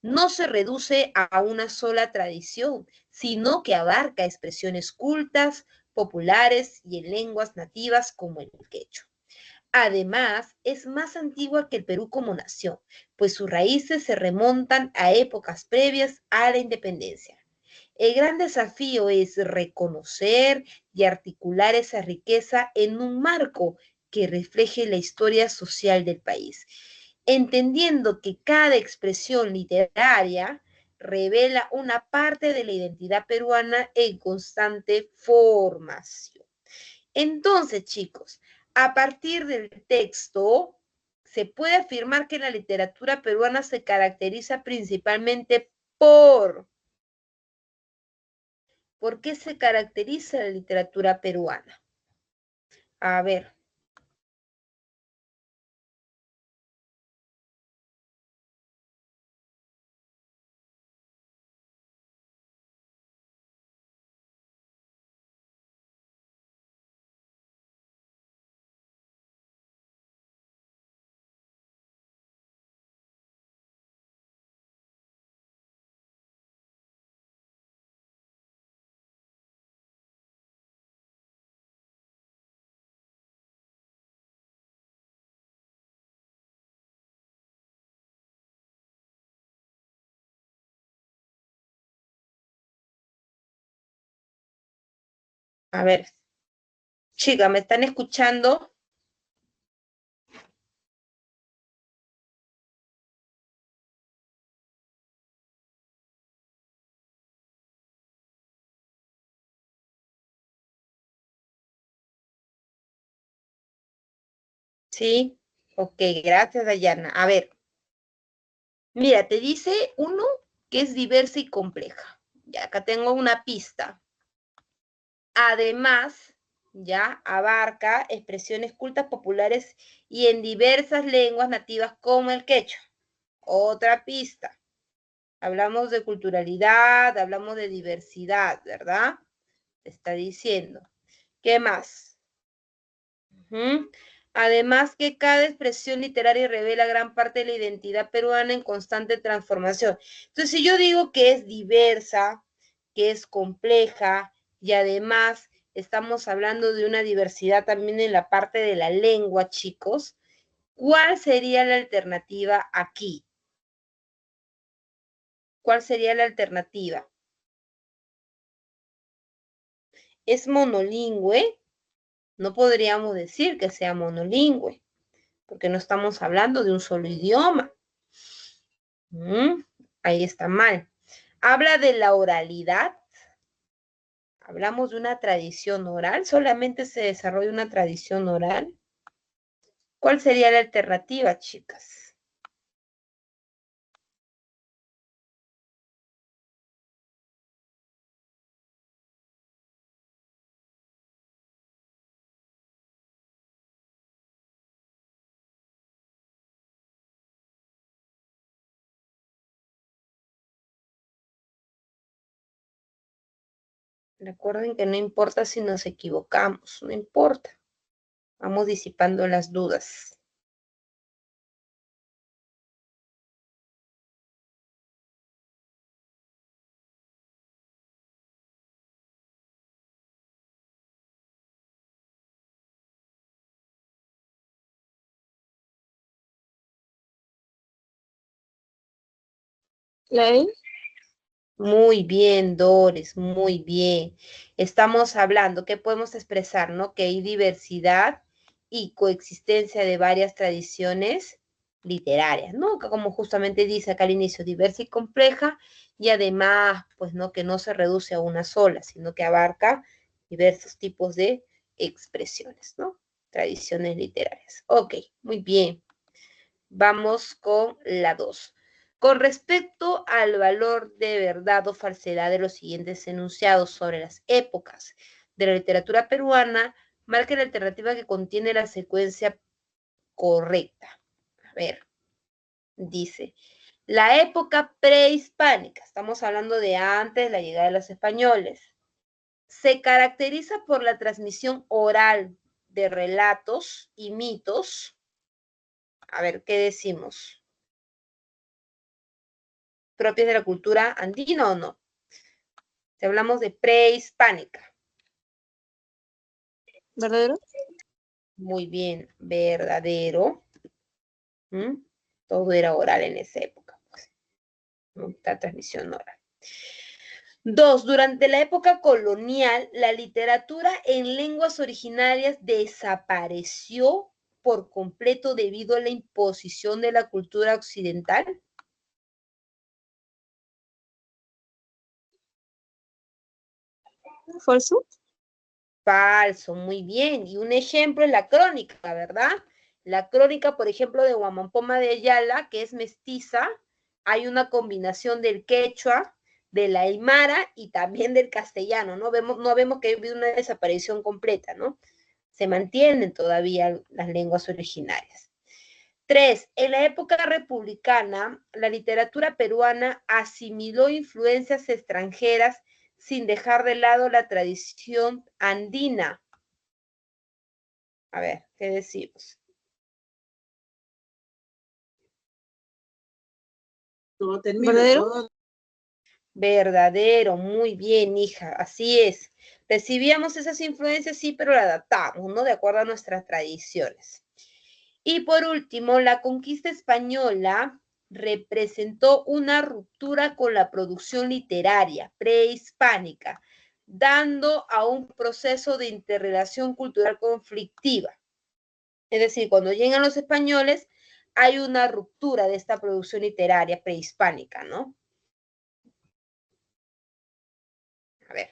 No se reduce a una sola tradición, sino que abarca expresiones cultas, populares y en lenguas nativas como el quechua. Además, es más antigua que el Perú como nación, pues sus raíces se remontan a épocas previas a la independencia. El gran desafío es reconocer y articular esa riqueza en un marco que refleje la historia social del país, entendiendo que cada expresión literaria revela una parte de la identidad peruana en constante formación. Entonces, chicos, a partir del texto, se puede afirmar que la literatura peruana se caracteriza principalmente ¿por qué se caracteriza la literatura peruana? A ver. A ver, chica, ¿me están escuchando? Sí. Ok, gracias, Dayana. A ver, mira, te dice uno que es diversa y compleja. Ya acá tengo una pista. Además, ya abarca expresiones cultas populares y en diversas lenguas nativas como el quechua. Otra pista. Hablamos de culturalidad, hablamos de diversidad, ¿verdad? Te está diciendo. ¿Qué más? Además que cada expresión literaria revela gran parte de la identidad peruana en constante transformación. Entonces, si yo digo que es diversa, que es compleja y además estamos hablando de una diversidad también en la parte de la lengua, chicos, ¿cuál sería la alternativa aquí? ¿Cuál sería la alternativa? ¿Es monolingüe? No podríamos decir que sea monolingüe, porque no estamos hablando de un solo idioma. Ahí está mal. Habla de la oralidad. Hablamos de una tradición oral. Solamente se desarrolla una tradición oral. ¿Cuál sería la alternativa, chicas? Recuerden que no importa si nos equivocamos, no importa. Vamos disipando las dudas. Ley. Muy bien, Doris, muy bien. Estamos hablando, ¿qué podemos expresar, no? Que hay diversidad y coexistencia de varias tradiciones literarias, ¿no? Que como justamente dice acá al inicio, diversa y compleja, y además, pues, ¿no? Que no se reduce a una sola, sino que abarca diversos tipos de expresiones, ¿no? Tradiciones literarias. Ok, muy bien. Vamos con la 2. Con respecto al valor de verdad o falsedad de los siguientes enunciados sobre las épocas de la literatura peruana, marque la alternativa que contiene la secuencia correcta. A ver, dice, la época prehispánica, estamos hablando de antes de la llegada de los españoles, se caracteriza por la transmisión oral de relatos y mitos. A ver, ¿qué decimos? ¿Propias de la cultura andina o no? Si hablamos de prehispánica. ¿Verdadero? Muy bien, verdadero. ¿Mm? Todo era oral en esa época, pues. La transmisión oral. 2. Durante la época colonial, la literatura en lenguas originarias desapareció por completo debido a la imposición de la cultura occidental. Falso. Falso, muy bien. Y un ejemplo es la crónica, ¿verdad? La crónica, por ejemplo, de Huamampoma de Ayala, que es mestiza, hay una combinación del quechua, de la aymara y también del castellano, ¿no? No vemos que hay una desaparición completa, ¿no? Se mantienen todavía las lenguas originarias. 3. En la época republicana, la literatura peruana asimiló influencias extranjeras sin dejar de lado la tradición andina. A ver, ¿qué decimos? ¿Verdadero? Verdadero, muy bien, hija, así es. Recibíamos esas influencias, sí, pero las adaptamos, ¿no? De acuerdo a nuestras tradiciones. Y por último, la conquista española representó una ruptura con la producción literaria prehispánica, dando a un proceso de interrelación cultural conflictiva. Es decir, cuando llegan los españoles, hay una ruptura de esta producción literaria prehispánica, ¿no? A ver.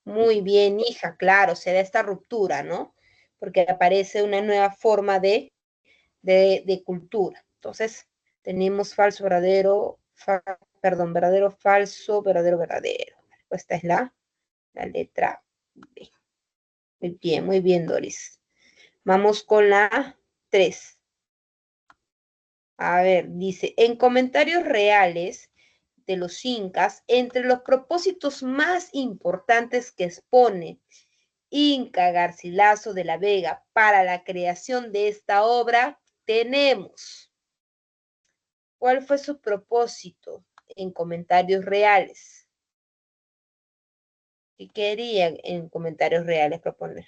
Muy bien, hija, claro, se da esta ruptura, ¿no? Porque aparece una nueva forma de cultura. Entonces, tenemos falso, verdadero, perdón, verdadero, falso, verdadero, verdadero. La respuesta es la letra B. Muy bien, Doris. Vamos con la 3. A ver, dice, en comentarios reales de los incas, entre los propósitos más importantes que expone Inca Garcilaso de la Vega para la creación de esta obra, tenemos. ¿Cuál fue su propósito en comentarios reales? ¿Qué querían en comentarios reales proponer?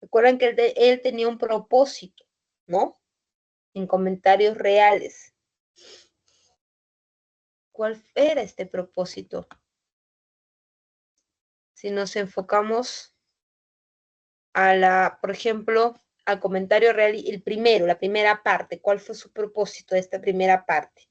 Recuerdan que él tenía un propósito, ¿no? En comentarios reales. ¿Cuál era este propósito? Si nos enfocamos por ejemplo, al comentario real, el primero, la primera parte, ¿cuál fue su propósito de esta primera parte?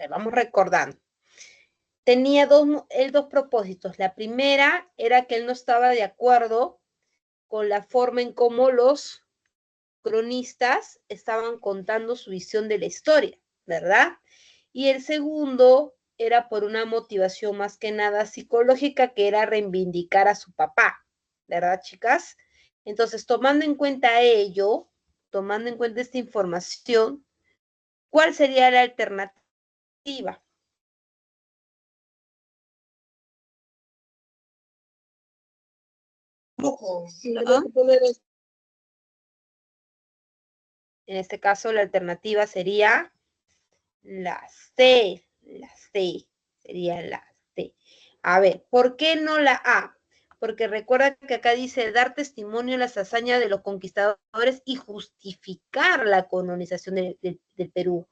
Vamos recordando. Tenía dos propósitos. La primera era que él no estaba de acuerdo con la forma en cómo los cronistas estaban contando su visión de la historia, ¿verdad? Y el segundo era por una motivación más que nada psicológica, que era reivindicar a su papá, ¿verdad, chicas? Entonces, tomando en cuenta ello, tomando en cuenta esta información, ¿cuál sería la alternativa? En este caso, la alternativa sería la C, sería la C. A ver, ¿por qué no la A? Porque recuerda que acá dice dar testimonio de las hazañas de los conquistadores y justificar la colonización del Perú.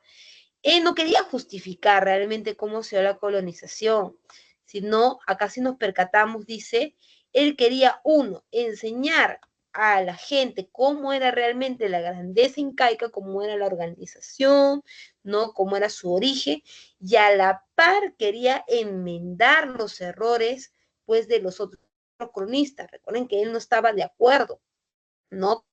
Él no quería justificar realmente cómo se dio la colonización, sino acá sí nos percatamos, dice, él quería, uno, enseñar a la gente cómo era realmente la grandeza incaica, cómo era la organización, ¿no? Cómo era su origen, y a la par quería enmendar los errores, pues, de los otros cronistas. Recuerden que él no estaba de acuerdo, ¿no?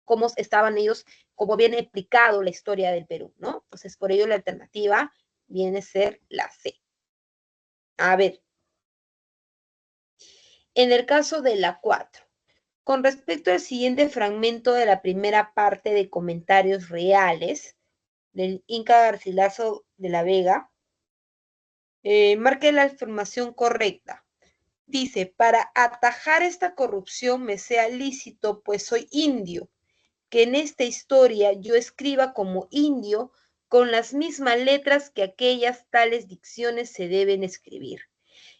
Cómo estaban ellos, como viene explicado la historia del Perú, ¿no? Entonces, por ello la alternativa viene a ser la C. A ver, en el caso de la 4, con respecto al siguiente fragmento de la primera parte de comentarios reales del Inca Garcilaso de la Vega, marque la afirmación correcta. Dice, para atajar esta corrupción me sea lícito, pues soy indio, que en esta historia yo escriba como indio con las mismas letras que aquellas tales dicciones se deben escribir.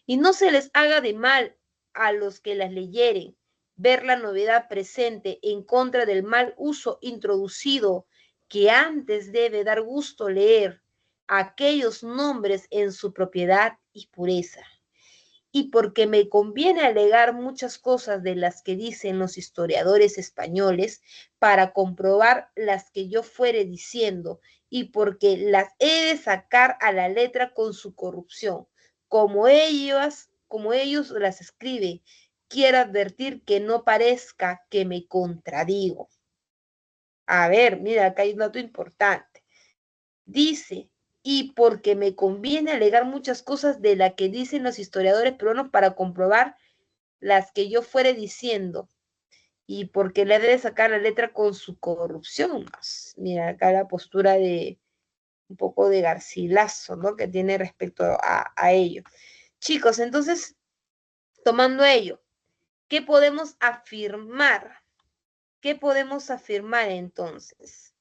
Y no se les haga de mal a los que las leyeren, ver la novedad presente en contra del mal uso introducido, que antes debe dar gusto leer aquellos nombres en su propiedad y pureza. Y porque me conviene alegar muchas cosas de las que dicen los historiadores españoles para comprobar las que yo fuere diciendo, y porque las he de sacar a la letra con su corrupción, como ellos las escriben, quiero advertir que no parezca que me contradigo. A ver, mira, acá hay un dato importante. Dice, y porque me conviene alegar muchas cosas de las que dicen los historiadores peruanos para comprobar las que yo fuere diciendo, y porque le debe sacar la letra con su corrupción. Mira, acá la postura de un poco de Garcilaso, ¿no? Que tiene respecto a ello. Chicos, entonces, tomando ello, ¿qué podemos afirmar? ¿Qué podemos afirmar entonces?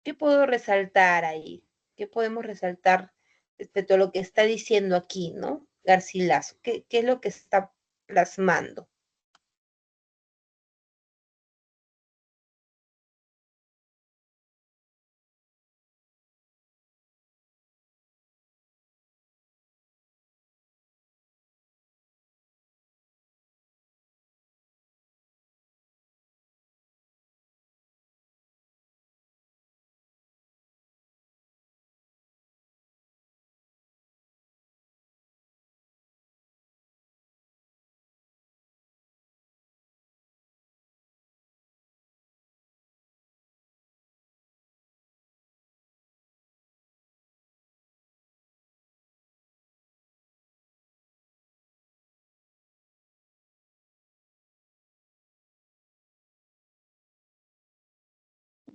¿Qué puedo resaltar ahí? ¿Qué podemos resaltar respecto a lo que está diciendo aquí, ¿no? Garcilaso, ¿qué es lo que está plasmando?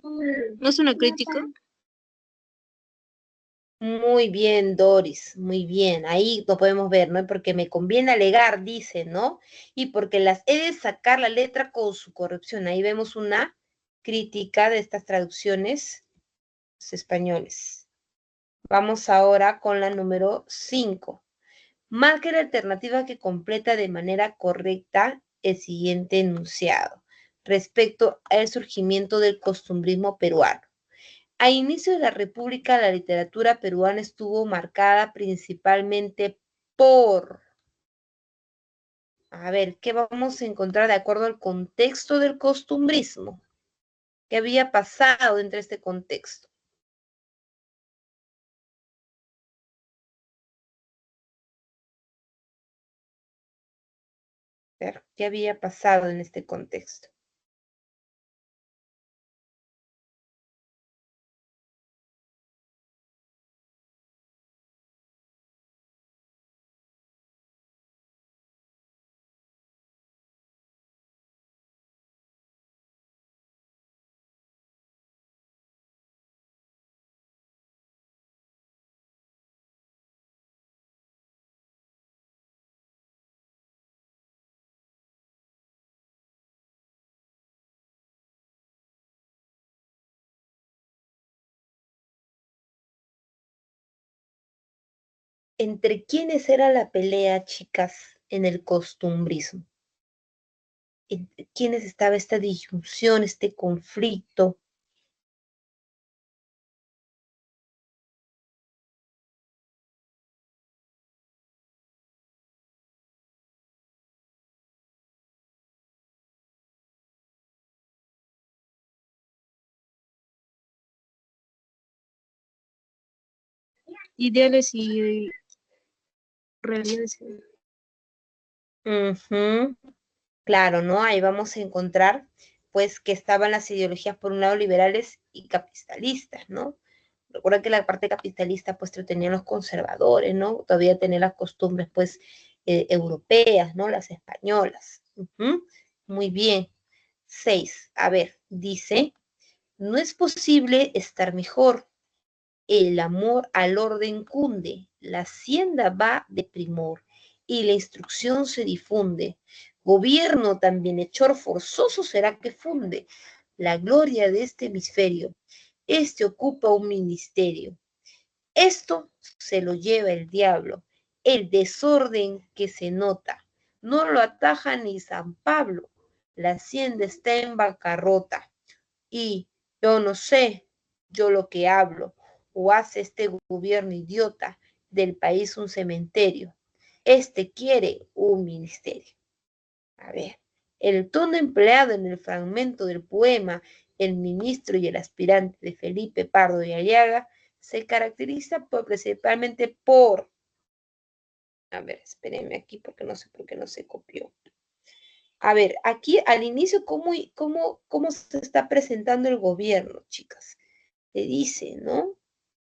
¿No es una crítica? Muy bien, Doris, muy bien. Ahí lo podemos ver, ¿no? Porque me conviene alegar, dice, ¿no? Y porque las he de sacar la letra con su corrección. Ahí vemos una crítica de estas traducciones españoles. Vamos ahora con la número 5. Marque la alternativa que completa de manera correcta el siguiente enunciado respecto al surgimiento del costumbrismo peruano. A inicio de la República, la literatura peruana estuvo marcada principalmente por, a ver, ¿qué vamos a encontrar de acuerdo al contexto del costumbrismo? ¿Qué había pasado dentro de este contexto? A ver, ¿qué había pasado en este contexto? ¿Entre quiénes era la pelea, chicas, en el costumbrismo? ¿Entre quiénes estaba esta disyunción, este conflicto? Ideales y realidades. Ujú. Claro, ¿no? Ahí vamos a encontrar, pues, que estaban las ideologías, por un lado, liberales y capitalistas, ¿no? Recuerda que la parte capitalista, pues, lo tenían los conservadores, ¿no? Todavía tenían las costumbres, pues, europeas, ¿no? Las españolas. Ujú. Muy bien. 6. A ver, dice, no es posible estar mejor. El amor al orden cunde, la hacienda va de primor y la instrucción se difunde. Gobierno tan bienhechor forzoso será que funde la gloria de este hemisferio. Este ocupa un ministerio. Esto se lo lleva el diablo, el desorden que se nota. No lo ataja ni San Pablo. La hacienda está en bancarrota y yo no sé, yo lo que hablo, o hace este gobierno idiota del país un cementerio. Este quiere un ministerio. A ver, el tono empleado en el fragmento del poema El ministro y el aspirante de Felipe Pardo y Aliaga se caracteriza principalmente por, a ver, espérenme aquí porque no sé por qué no se copió. A ver, aquí al inicio, ¿cómo se está presentando el gobierno, chicas? Te dice, ¿no?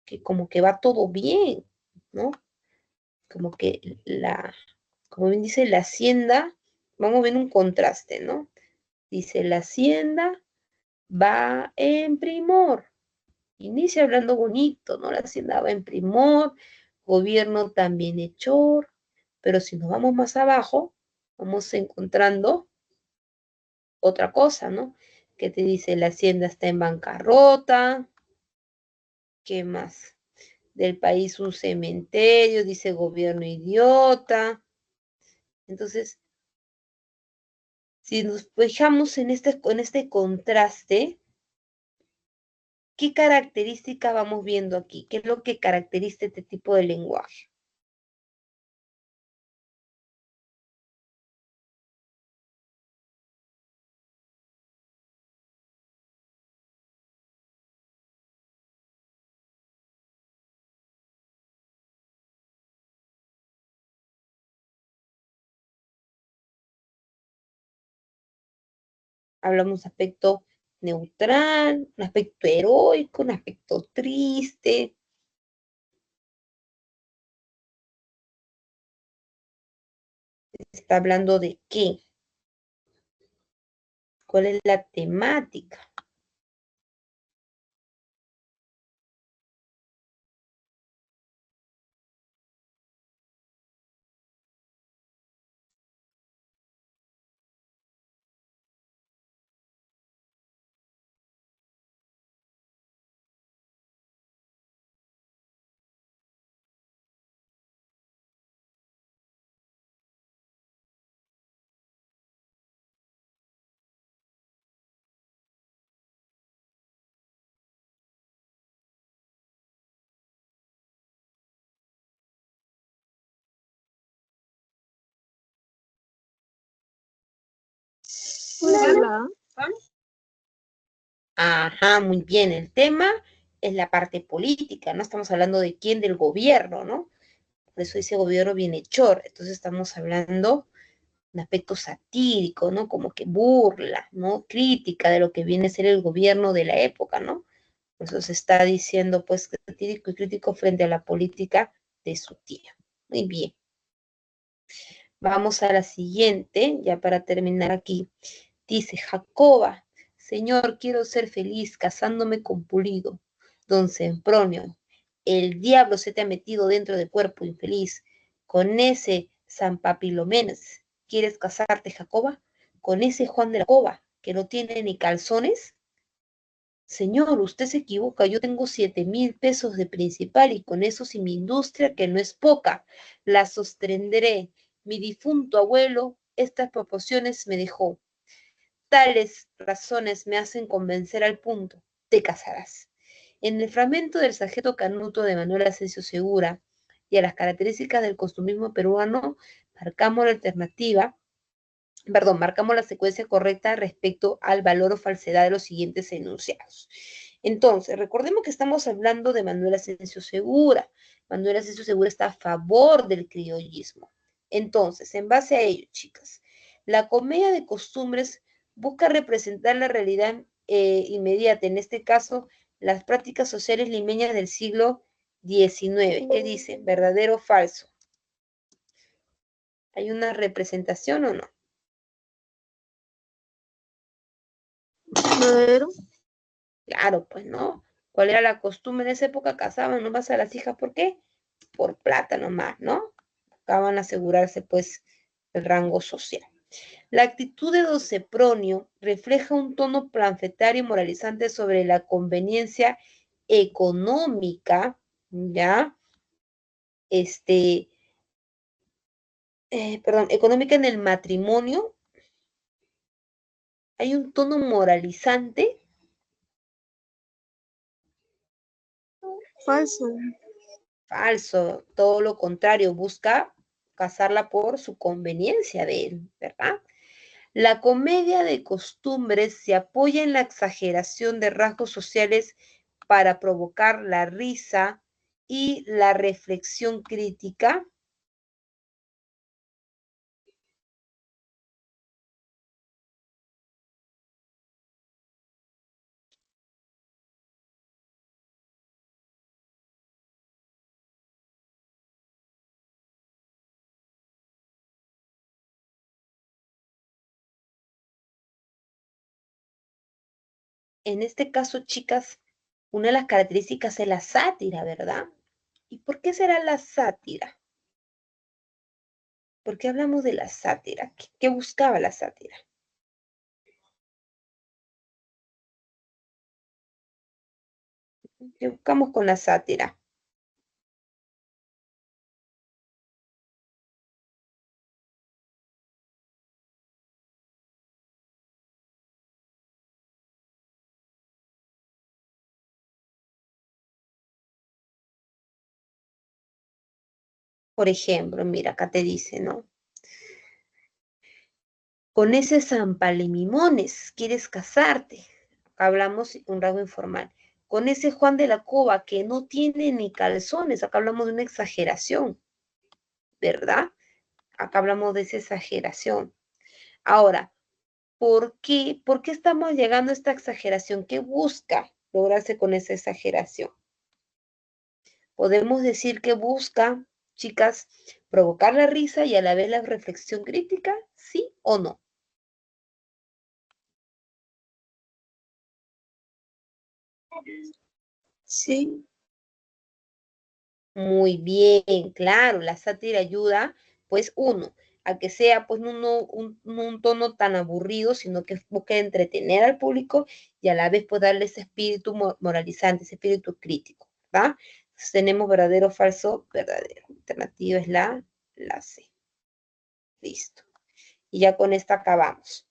Que como que va todo bien, ¿no? Como que como bien dice, la hacienda, vamos a ver un contraste, ¿no? Dice, la hacienda va en primor. Inicia hablando bonito, ¿no? La hacienda va en primor, gobierno también hechor, pero si nos vamos más abajo, vamos encontrando otra cosa, ¿no? Que te dice, la hacienda está en bancarrota, ¿qué más? Del país un cementerio, dice gobierno idiota. Entonces, si nos fijamos en este contraste, ¿qué característica vamos viendo aquí? ¿Qué es lo que caracteriza este tipo de lenguaje? Hablamos de aspecto neutral, un aspecto heroico, un aspecto triste. ¿Está hablando de qué? ¿Cuál es la temática? Puede ser la A. Ajá, muy bien. El tema es la parte política, ¿no? Estamos hablando de quién, del gobierno, ¿no? Por eso dice gobierno bienhechor. Entonces estamos hablando de un aspecto satírico, ¿no? Como que burla, ¿no? Crítica de lo que viene a ser el gobierno de la época, ¿no? Por eso se está diciendo, pues, satírico y crítico frente a la política de su tía. Muy bien. Vamos a la siguiente, ya para terminar aquí. Dice Jacoba, Señor, quiero ser feliz casándome con Pulido. Don Sempronio, el diablo se te ha metido dentro de cuerpo infeliz. Con ese San Papilomenes, ¿quieres casarte, Jacoba? Con ese Juan de la Cova, que no tiene ni calzones. Señor, usted se equivoca, yo tengo 7,000 pesos de principal y con eso sin mi industria, que no es poca, la sostendré. Mi difunto abuelo estas proporciones me dejó. Tales razones me hacen convencer al punto. Te casarás. En el fragmento del Sargento Canuto de Manuel Asensio Segura y a las características del costumbrismo peruano, marcamos la secuencia correcta respecto al valor o falsedad de los siguientes enunciados. Entonces, recordemos que estamos hablando de Manuel Asensio Segura. Manuel Asensio Segura está a favor del criollismo. Entonces, en base a ello, chicas, la comedia de costumbres busca representar la realidad inmediata, en este caso, las prácticas sociales limeñas del siglo XIX. ¿Qué dice? ¿Verdadero o falso? ¿Hay una representación o no? verdadero. Claro, pues, ¿no? ¿Cuál era la costumbre en esa época? Casaban nomás a las hijas, ¿por qué? Por plata nomás, ¿no? Buscaban asegurarse, pues, el rango social. La actitud de don Sempronio refleja un tono panfletario y moralizante sobre la conveniencia económica, ¿ya? Económica en el matrimonio. Hay un tono moralizante. Falso. Falso, todo lo contrario, busca casarla por su conveniencia de él, ¿verdad? La comedia de costumbres se apoya en la exageración de rasgos sociales para provocar la risa y la reflexión crítica. En este caso, chicas, una de las características es la sátira, ¿verdad? ¿Y por qué será la sátira? ¿Por qué hablamos de la sátira? ¿Qué buscaba la sátira? ¿Qué buscamos con la sátira? Por ejemplo, mira, acá te dice, ¿no? Con ese Zampalemimones, ¿quieres casarte? Acá hablamos un rasgo informal. Con ese Juan de la Cova que no tiene ni calzones, acá hablamos de una exageración, ¿verdad? Acá hablamos de esa exageración. Ahora, ¿por qué? ¿Por qué estamos llegando a esta exageración? ¿Qué busca lograrse con esa exageración? Podemos decir que busca, chicas, provocar la risa y a la vez la reflexión crítica, ¿sí o no? Sí. Muy bien, claro, la sátira ayuda, pues uno, a que sea pues un tono tan aburrido, sino que busque entretener al público y a la vez pues darle ese espíritu moralizante, ese espíritu crítico, ¿verdad? Entonces, tenemos verdadero, falso, verdadero. La alternativa es la C. Listo. Y ya con esta acabamos.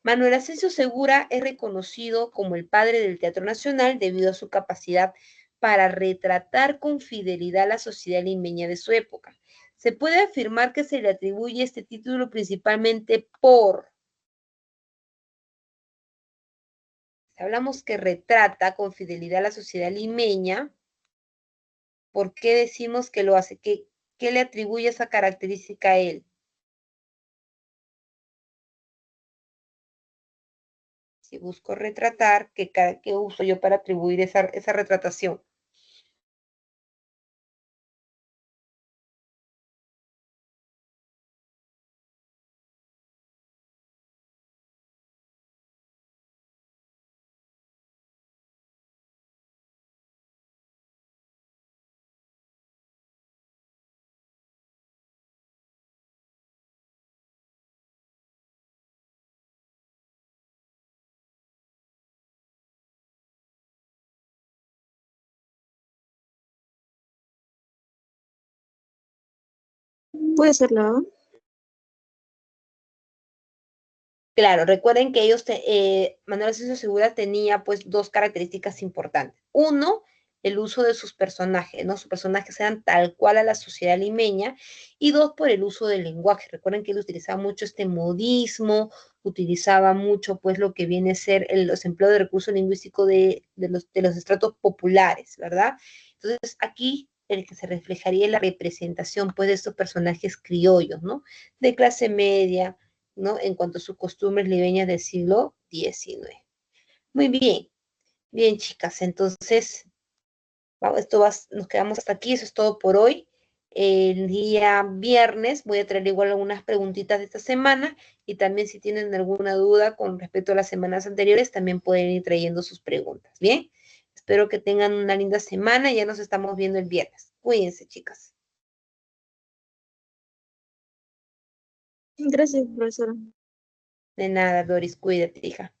Manuel Asensio Segura es reconocido como el padre del Teatro Nacional debido a su capacidad para retratar con fidelidad la sociedad limeña de su época. Se puede afirmar que se le atribuye este título principalmente por hablamos que retrata con fidelidad a la sociedad limeña, ¿por qué decimos que lo hace? ¿Qué le atribuye esa característica a él? Si busco retratar, ¿qué uso yo para atribuir esa retratación? Puede ser la A. Claro, recuerden que Manuel Asensio Segura tenía pues dos características importantes. Uno, el uso de sus personajes, ¿no? Sus personajes eran tal cual a la sociedad limeña. Y dos, por el uso del lenguaje. Recuerden que él utilizaba mucho este modismo, utilizaba mucho pues lo que viene a ser los empleos de recursos lingüísticos de los estratos populares, ¿verdad? Entonces aquí el que se reflejaría en la representación pues de estos personajes criollos, ¿no? De clase media, ¿no? En cuanto a sus costumbres libeñas del siglo XIX. Muy bien, bien chicas, entonces nos quedamos hasta aquí, eso es todo por hoy. El día viernes voy a traer igual algunas preguntitas de esta semana y también si tienen alguna duda con respecto a las semanas anteriores, también pueden ir trayendo sus preguntas. Bien, espero que tengan una linda semana y ya nos estamos viendo el viernes. Cuídense, chicas. Gracias, profesora. De nada, Doris, cuídate, hija.